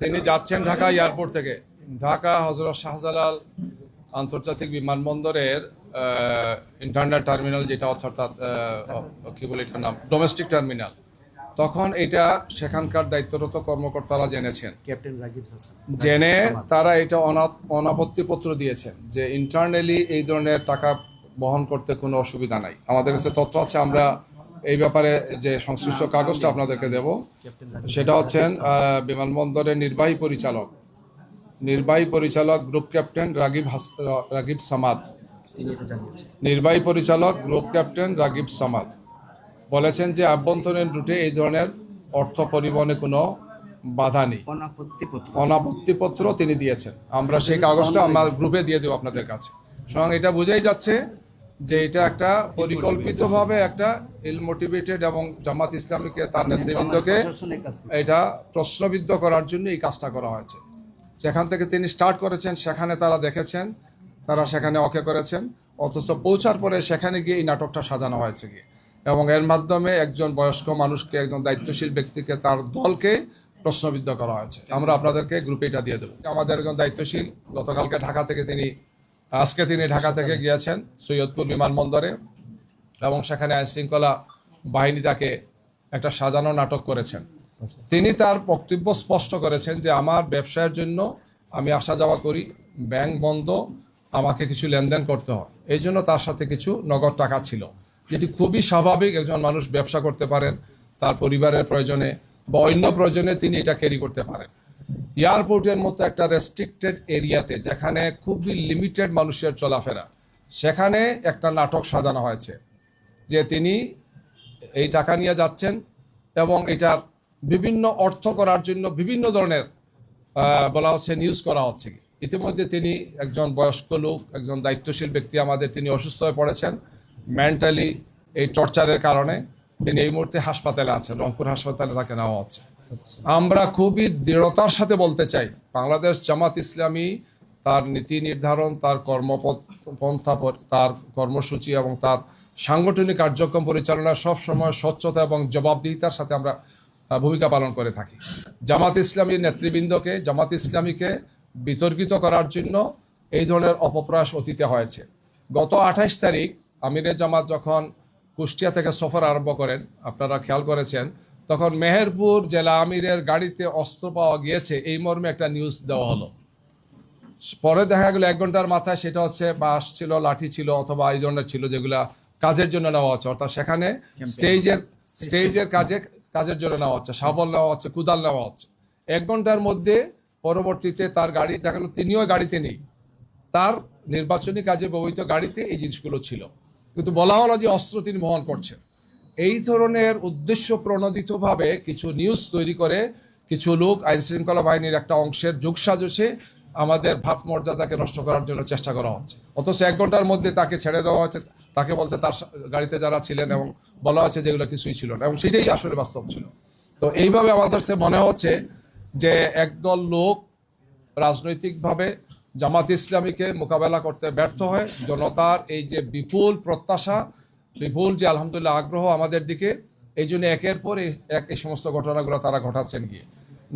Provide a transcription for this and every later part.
তিনি যাচ্ছেন ঢাকা এয়ারপোর্ট থেকে। ঢাকা হযরত শাহজালাল আন্তর্জাতিক বিমানবন্দরের ইন্টারনাল টার্মিনাল, যেটা অর্থাৎ কি বলে এটার নাম, ডোমেস্টিক টার্মিনাল। তখন এটা সেখানকার দায়িত্বরত কর্মকর্তারা জেনেছেন, ক্যাপ্টেন রাগিব হাসান জেনে তারা এটা অনাপত্তিপত্র দিয়েছেন যে ইন্টারনালি এই ধরনের টাকা বহন করতে কোনো অসুবিধা নাই। আমাদের কাছে তথ্য আছে, আমরা এই ব্যাপারে যে সংশ্লিষ্ট কাগজটা আপনাদেরকে দেব, সেটা হচ্ছেন বিমানবন্দরের নির্বাহী পরিচালক গ্রুপ ক্যাপ্টেন রাগিব সামাদ। নির্বাহী পরিচালক গ্রুপ ক্যাপ্টেন রাগিব সামাদ বলেছেন যে আভ্যন্তরীণ রুটে এই ধরনের অর্থ পরিবহনে কোনো বাধা নেই, অনাপত্তিপত্র তিনি দিয়েছেন। আমরা সেই কাগজটা আমরা গ্রুপে দিয়ে দেবো আপনাদের কাছে। সুতরাং এটা বোঝাই যাচ্ছে যে এটা একটা পরিকল্পিতভাবে একটা মোটিভেটেড এবং জামাত ইসলামীকে, তার নেতৃবৃন্দকে এটা প্রশ্নবিদ্ধ করার জন্য এই কাজটা করা হয়েছে। যেখান থেকে তিনি স্টার্ট করেছেন সেখানে তারা দেখেছেন, তারা সেখানে ওকে করেছেন, অথচ পৌঁছার পরে সেখানে গিয়ে এই নাটকটা সাজানো হয়েছে গিয়ে, এবং এর মাধ্যমে একজন বয়স্ক মানুষকে, একজন দায়িত্বশীল ব্যক্তিকে, তার দলকে প্রশ্নবিদ্ধ করা হয়েছে। আমরা আপনাদেরকে গ্রুপে এটা দিয়ে দেবো। আমাদের একজন দায়িত্বশীল গতকালকে আজকে তিনি ঢাকা থেকে গিয়েছেন সৈয়দপুর বিমানবন্দরে, এবং সেখানে আইনশৃঙ্খলা বাহিনী তাকে একটা সাজানো নাটক করেছেন। তিনি তার বক্তব্য স্পষ্ট করেছেন যে আমার ব্যবসায়ের জন্য আমি আসা যাওয়া করি, ব্যাংক বন্ধ, আমাকে কিছু লেনদেন করতে হয়, এই জন্য তার সাথে কিছু নগদ টাকা ছিল, যেটি খুবই স্বাভাবিক। একজন মানুষ ব্যবসা করতে পারেন তার পরিবারের প্রয়োজনে বা অন্য প্রয়োজনে, তিনি এটা ক্যারি করতে পারেন। এয়ারপোর্টের মতো একটা রেস্ট্রিক্টেড এরিয়াতে, যেখানে খুবই লিমিটেড মানুষের চলাফেরা, সেখানে একটা নাটক সাজানো হয়েছে যে তিনি এই টাকা নিয়ে যাচ্ছেন এবং এটার বিভিন্ন অর্থ করার জন্য বিভিন্ন ধরনের বলা হচ্ছে নিউজ করা হচ্ছে। ইতিমধ্যে তিনি একজন বয়স্ক লোক, একজন দায়িত্বশীল ব্যক্তি আমাদের, তিনি অসুস্থ হয়ে পড়েছেন মেন্টালি এই টর্চারের কারণে। তিনি এই মুহূর্তে হাসপাতালে আছেন, রংপুর হাসপাতালে তাকে নেওয়া হচ্ছে। আমরা খুবই দৃঢ়তার সাথে বলতে চাই, বাংলাদেশ জামাত ইসলামী তার নীতি নির্ধারণ, তার কর্মপন্থা, তার কর্মসূচি এবং তার সাংগঠনিক কার্যক্রম পরিচালনা সবসময় স্বচ্ছতা এবং জবাবদিহিতার সাথে আমরা ভূমিকা পালন করে থাকি। জামাত ইসলামীর নেতৃবৃন্দকে, জামাত ইসলামীকে বিতর্কিত করার জন্য এই ধরনের অপপ্রয়াস অতীতে হয়েছে। গত 28 তারিখ আমিরে জামাত যখন কুষ্টিয়া থেকে সফর আরম্ভ করেন, আপনারা খেয়াল করেছেন, তখন মেহেরপুর জেলা আমিরের গাড়িতে অস্ত্র পাওয়া গিয়েছে এই মর্মে একটা নিউজ দেওয়া হলো। পরে দেখা গেল 1 ঘন্টার মাথায় সেটা হচ্ছে বাঁশ ছিল, লাঠি ছিল, অথবা এই ধরনের ছিল যেগুলা কাজের জন্য নেওয়া হচ্ছে, অর্থাৎ সেখানে স্টেজের কাজের জন্য নেওয়া হচ্ছে, শাবল নেওয়া হচ্ছে, কুদাল নেওয়া হচ্ছে। 1 ঘন্টার মধ্যে পরবর্তীতে তার গাড়ি দেখা গেল, তিনিও গাড়িতে নেই, তার নির্বাচনী কাজে ব্যবহৃত গাড়িতে এই জিনিসগুলো ছিল, কিন্তু বলা হলো যে অস্ত্র তিনি বহন করছেন। এই ধরনের উদ্দেশ্য প্রণোদিতভাবে কিছু নিউজ তৈরি করে কিছু লোক আইনশৃঙ্খলা বাহিনীর একটা অংশের যোগসাজশে আমাদের ভাবমর্যাদাকে নষ্ট করার জন্য চেষ্টা করা হচ্ছে। অথচ 1 ঘন্টার মধ্যে তাকে ছেড়ে দেওয়া হচ্ছে, তাকে বলতে তার গাড়িতে যারা ছিলেন, এবং বলা হচ্ছে যেগুলো কিছুই ছিল না, এবং সেটাই আসলে বাস্তব ছিল। তো এইভাবে আমাদের মনে হচ্ছে যে একদল লোক রাজনৈতিকভাবে জামাত ইসলামীকে মোকাবেলা করতে ব্যর্থ হয়। জনতার এই যে বিপুল প্রত্যাশা, বিপুল যে আলহামদুলিল্লাহ আগ্রহ আমাদের দিকে, এই জন্য একের পর এক এই সমস্ত ঘটনাগুলো তারা ঘটাচ্ছেন গিয়ে।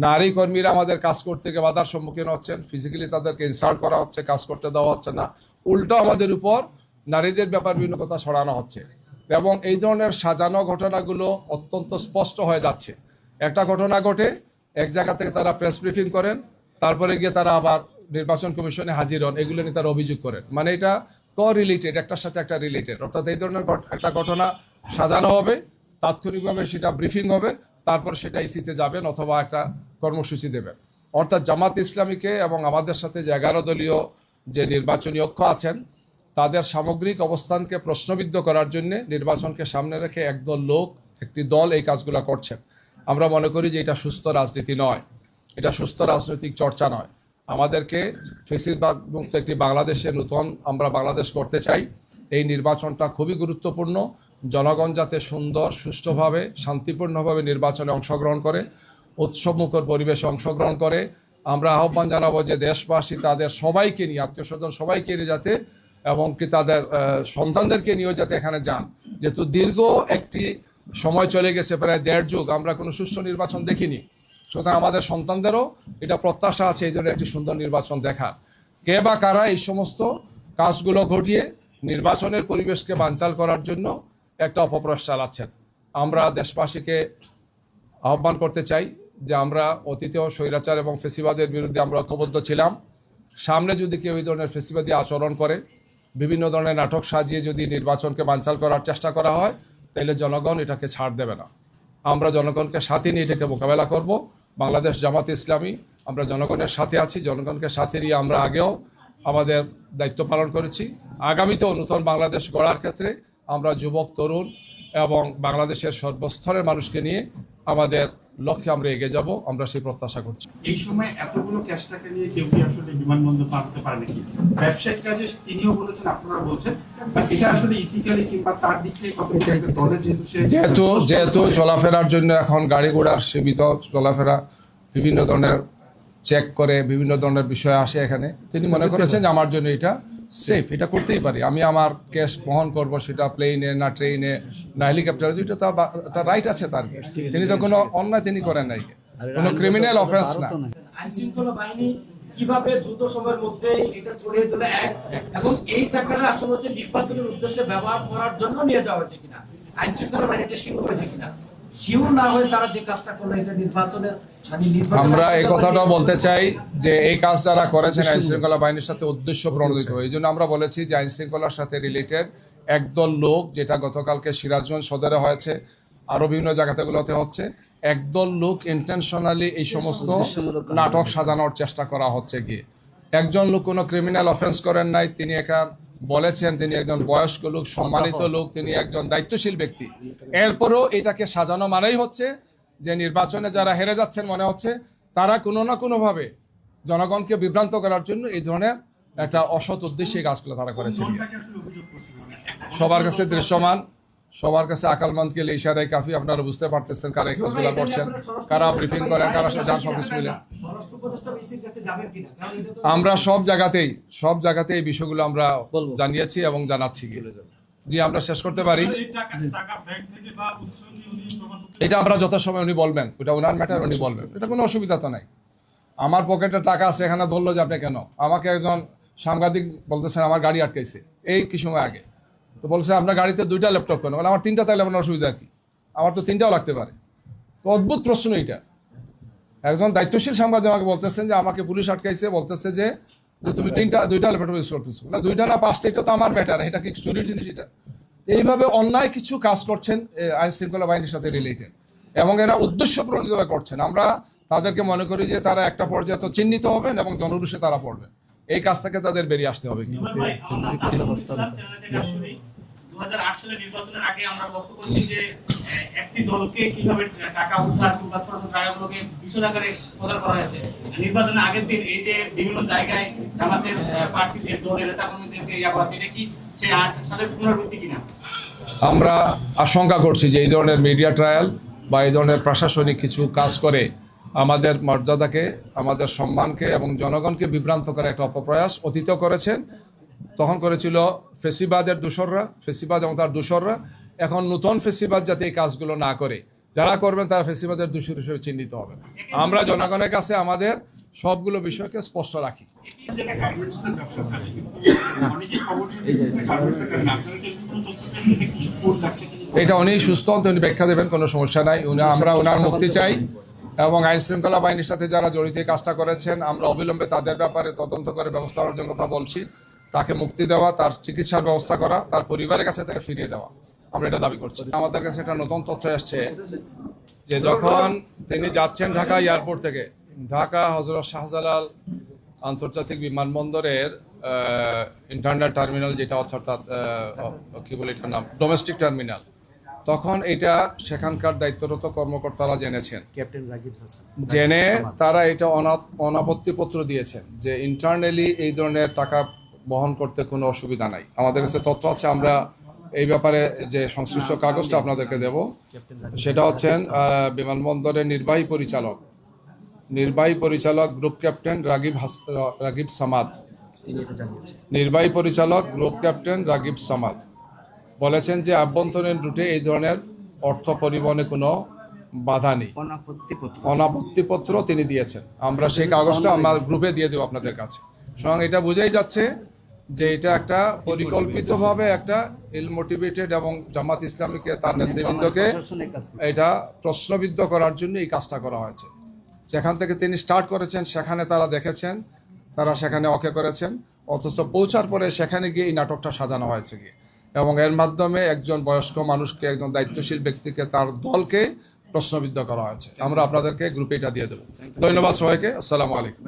নারী কর্মীরা আমাদের কাজ করতে গিয়ে বাধার সম্মুখীন হচ্ছেন, ফিজিক্যালি তাদেরকে ইনসাল্ট করা হচ্ছে, কাজ করতে দেওয়া হচ্ছে না, উল্টো আমাদের উপর নারীদের ব্যাপার বিভিন্ন কথা ছড়ানো হচ্ছে। এবং এই ধরনের সাজানো ঘটনাগুলো অত্যন্ত স্পষ্ট হয়ে যাচ্ছে। একটা ঘটনা ঘটে, এক জায়গা থেকে তারা প্রেস ব্রিফিং করেন, তারপরে গিয়ে তারা আবার নির্বাচন কমিশনে হাজির হন, এগুলো নিয়ে তারা অভিযোগ করেন। মানে এটা রিলেটেড, একটার সাথে একটা রিলেটেড, অর্থাৎ এই ধরনের একটা ঘটনা সাজানো হবে, তাৎক্ষণিকভাবে সেটা ব্রিফিং হবে, তারপর সেটা ইসিতে যাবেন অথবা একটা কর্মসূচি দেবেন। অর্থাৎ জামাত ইসলামীকে এবং আমাদের সাথে যে 11 দলীয় যে নির্বাচনী ঐক্য আছেন, তাদের সামগ্রিক অবস্থানকে প্রশ্নবিদ্ধ করার জন্য নির্বাচনকে সামনে রেখে একটি দল এই কাজগুলো করছেন। আমরা মনে করি যে এটা সুস্থ রাজনীতি নয়, এটা সুস্থ রাজনৈতিক চর্চা নয়। আমাদেরকে ফ্যাসিবাদ মুক্ত একটি বাংলাদেশে নতুন আমরা বাংলাদেশ করতে চাই। এই নির্বাচনটা খুবই গুরুত্বপূর্ণ। জনগণ যাতে সুন্দর, সুষ্ঠুভাবে, শান্তিপূর্ণভাবে নির্বাচনে অংশগ্রহণ করে, উৎসবমুখর পরিবেশে অংশগ্রহণ করে। আমরা আহ্বান জানাবো যে দেশবাসী তাদের সবাইকে নিয়ে, আত্মীয় স্বজন সবাইকে নিয়ে যাতে, এবং কি তাদের সন্তানদেরকে নিয়েও যাতে এখানে যান। যেহেতু দীর্ঘ একটি সময় চলে গেছে, প্রায় 1.5 যুগ আমরা কোনো সুষ্ঠু নির্বাচন দেখিনি। সুতরাং আমাদের সন্তানদেরও এটা প্রত্যাশা আছে এই ধরনের একটি সুন্দর নির্বাচন দেখার। কে বা কারা এই সমস্ত কাজগুলো ঘটিয়ে নির্বাচনের পরিবেশকে বানচাল করার জন্য একটা অপপ্রয়াস চালাচ্ছেন। আমরা দেশবাসীকে আহ্বান করতে চাই যে আমরা অতীতেও স্বৈরাচার এবং ফেসিবাদের বিরুদ্ধে আমরা ঐক্যবদ্ধ ছিলাম। সামনে যদি কেউ এই ধরনের ফেসিবাদী আচরণ করে, বিভিন্ন ধরনের নাটক সাজিয়ে যদি নির্বাচনকে বানচাল করার চেষ্টা করা হয়, তাহলে জনগণ এটাকে ছাড় দেবে না। আমরা জনগণকে সাথে নিয়ে এটাকে মোকাবেলা করব। বাংলাদেশ জামাত ইসলামী আমরা জনগণের সাথে আছি। জনগণকে সাথে নিয়ে আমরা আগেও আমাদের দায়িত্ব পালন করেছি। আগামীতেও নতুন বাংলাদেশ গড়ার ক্ষেত্রে আমরা যুবক, তরুণ এবং বাংলাদেশের সর্বস্তরের মানুষকে নিয়ে আমাদের লক্ষ্যে আমরা এগিয়ে যাব, আমরা সেই প্রত্যাশা করছি। এই সময় এতগুলো ক্যাশ টাকা নিয়ে কেউ কি আসলে বিমানবন্দর পার হতে পারে নাকি? ব্যবসায়িক কাজে তিনিও বলেছেন, আপনারা বলছেন, এটা আসলে ইথিক্যালি কিংবা তার দিক থেকে কতটুকু একটা দলের যেহেতু চলাফেরার জন্য এখন গাড়ি ঘোড়ার সীমিত চলাফেরা, বিভিন্ন ধরনের চেক করে বিভিন্ন ধরনের বিষয় আসে এখানে, তিনি মনে করেছেন যে আমার জন্য এটা সেফ, এটা করতেই পারি, আমি আমার ক্যাশ বহন করব, সেটা প্লেনে না ট্রেনে না হেলিকপ্টারে, এটা তার রাইট আছে তার। তিনি তো কোনো অন্যায় তিনি করেন নাই, কোনো ক্রিমিনাল অফেন্স না। আইন শৃঙ্খলা বাহিনী কিভাবে দ্রুত সময়ের মধ্যে এটা ছড়িয়ে দিল এবং এই টাকাটা আসলে হচ্ছে নির্বাচনের উদ্দেশ্যে ব্যবহার করার জন্য নিয়ে যাওয়া হয়েছে কিনা, আইন শৃঙ্খলা বাহিনীটা শিওর হয়েছে কিনা, শিওর না হয়ে তারা যে কাজটা করলো এটা নির্বাচনের আমরা এই কথাটাও বলতে চাই যে এই কাজ যারা করেছেন আইন শৃঙ্খলা বাহিনীর সাথে উদ্দেশ্য প্রণোদিত। এই জন্য আমরা বলেছি যে আইন শৃঙ্খলার সাথে রিলেটেড একদল লোক, যেটা গতকালকে সিরাজগঞ্জ সদরে হয়েছে, আরো বিভিন্ন জায়গাতেগুলোতে হচ্ছে, একদল লোক ইন্টেনশনালি এই সমস্ত নাটক সাজানোর চেষ্টা করা হচ্ছে গিয়ে। একজন লোক কোনো ক্রিমিনাল অফেন্স করেন নাই, তিনি এখান বলেছেন তিনি একজন বয়স্ক লোক, সম্মানিত লোক, তিনি একজন দায়িত্বশীল ব্যক্তি। এরপরও এটাকে সাজানো মানেই হচ্ছে যে নির্বাচনে যারা হেরে যাচ্ছেন মনে হচ্ছে তারা কোনো না কোনোভাবে জনগণকে বিভ্রান্ত করার জন্য এই ধরনের একটা অসৎ উদ্দেশ্যে কাজগুলো তারা করেছেন। সবার কাছে দৃশ্যমান, সবার কাছে আকালমন্দ গেলে ইশারায় কাফি, আপনারা বুঝতে পারতেছেন কারা এই কাজগুলো করছেন, কারা ব্রিফিং করেন, কারা যান সবকিছু মিলে। আমরা সব জায়গাতেই এই বিষয়গুলো আমরা জানিয়েছি এবং জানাচ্ছি। জি, আমরা শেষ করতে পারি। এটা আমরা যথাসময় উনি বলবেন, ওটা ওনার ম্যাটার, উনি বলবেন, এটা কোনো অসুবিধা তো নাই। আমার পকেটে টাকা আছে, এখানে ধরলো যে আপনি কেন, আমাকে একজন সাংবাদিক বলতেছেন আমার গাড়ি আটকাইছে এই কি সময় আগে, তো বলছে আপনার গাড়িতে 2টা ল্যাপটপ কেন, বলে আমার 3টা, তাহলে আপনার অসুবিধা কি, আমার তো 3টাও লাগতে পারে। তো অদ্ভুত প্রশ্ন এটা। একজন দায়িত্বশীল সাংবাদিক আমাকে বলতেছেন যে আমাকে পুলিশ আটকাইছে, বলতেছে যে তুমি 2টা ল্যাপটপ ইউজ করতেছো, না 2টা না 5টা, এটা তো আমার ম্যাটার, এটা কি চুরির জিনিস? এটা এইভাবে অন্যায় কিছু কাজ করছেন আইন শৃঙ্খলা বাহিনীর সাথে রিলেটেড, এবং এরা উদ্দেশ্য প্রণোদিতভাবে করছেন। আমরা তাদেরকে মনে করি যে তারা একটা পর্যায়ে তো চিহ্নিত হবেন এবং জনরুষে তারা পড়বেন, এই কাজ থেকে তাদের বেরিয়ে আসতে হবে। 2008 সালের নির্বাচনের আগে আমরা লক্ষ্য করছি যে একটি দলকে কিভাবে টাকা উদ্ধার কিংবা ছোট ছোট টাকাগুলোকে বিশদ আকারে প্রচার করা হয়েছে। নির্বাচনের আগের দিন এই যে বিভিন্ন জায়গায় জামাতের প্রার্থীদের দলের নেতাকর্মীদেরকে এটা কি সে 8 সালের পুনরাবৃত্তি কিনা? আমরা আশঙ্কা করছি যে এই ধরনের মিডিয়া ট্রায়াল বা এই ধরনের প্রশাসনিক কিছু কাজ করে আমাদের মর্যাদাকে, আমাদের সম্মানকে এবং জনগণকে বিভ্রান্ত করার একটা অপপ্রয়াস অতীতেও করেছেন। তখন করেছিল ফেসিবাদের দোসররা, ফেসিবাদ এবং তার দোসররা। এখন নতুন ফেসিবাদ যাতে এই কাজগুলো না করে, যারা করবেন তারা ফেসিবাদের দোষর হিসেবে চিহ্নিত হবে। আমরা জনগণের কাছে আমাদের সবগুলো বিষয়কে স্পষ্ট রাখি। এটা উনি সুস্থ, উনি ব্যাখ্যা দেবেন, কোনো সমস্যা নাই। আমরা ওনার মুক্তি চাই এবং আইন শৃঙ্খলা বাহিনীর সাথে যারা জড়িত কাজটা করেছেন আমরা অবিলম্বে তাদের ব্যাপারে তদন্ত করে ব্যবস্থা নেওয়ার জন্য কথা বলছি। তাকে মুক্তি দেওয়া, তার চিকিৎসার ব্যবস্থা করা, তার পরিবারের কাছে তাকে ফিরিয়ে দেওয়া, আমরা এটা দাবি করছি। আমাদের কাছে একটা নতুন তথ্য আসছে যে যখন তিনি যাচ্ছেন ঢাকা এয়ারপোর্ট থেকে, ঢাকা হযরত শাহজালাল আন্তর্জাতিক বিমানবন্দরের ইন্টারনাল টার্মিনাল যেটা হচ্ছে, অর্থাৎ কি বলে এটার নাম, ডোমেস্টিক টার্মিনাল, তখন এটা সেখানকার দায়িত্বরত কর্মকর্তারা জেনেছেন, জেনে তারা এটা অনাপত্তিপত্র দিয়েছেন যে ইন্টারনালি এই ধরনের টাকা বহন করতে কোনো অসুবিধা নাই। আমাদের কাছে তথ্য আছে, আমরা এই ব্যাপারে যে সংশ্লিষ্ট কাগজটা আপনাদেরকে দেব, সেটা হচ্ছেন বিমানবন্দরের নির্বাহী পরিচালক গ্রুপ ক্যাপ্টেন রাগিব সামাদ, নির্বাহী পরিচালক গ্রুপ ক্যাপ্টেন রাগিব সামাদ বলেছেন যে আভ্যন্তরীণ রুটে এই ধরনের অর্থ পরিবহনে কোনো বাধা নেই, অনাপত্তিপত্র তিনি দিয়েছেন। আমরা সেই কাগজটা আমার গ্রুপে দিয়ে দেবো আপনাদের কাছে। সুতরাং এটা বোঝাই যাচ্ছে যে এটা একটা পরিকল্পিতভাবে একটা ইল মোটিভেটেড এবং জামাত ইসলামীকে তার নেতৃবৃন্দকে এটা প্রশ্নবিদ্ধ করার জন্য এই কাজটা করা হয়েছে। যেখান থেকে তিনি স্টার্ট করেছেন সেখানে তারা দেখেছেন, তারা সেখানে ওকে করেছেন, অথচ পৌঁছার পরে সেখানে গিয়ে এই নাটকটা সাজানো হয়েছে গিয়ে, এবং এর মাধ্যমে একজন বয়স্ক মানুষকে, একজন দায়িত্বশীল ব্যক্তিকে, তার দলকে প্রশ্নবিদ্ধ করা হয়েছে। আমরা আপনাদেরকে গ্রুপে এটা দিয়ে দেবো। ধন্যবাদ সবাইকে। আসসালামু আলাইকুম।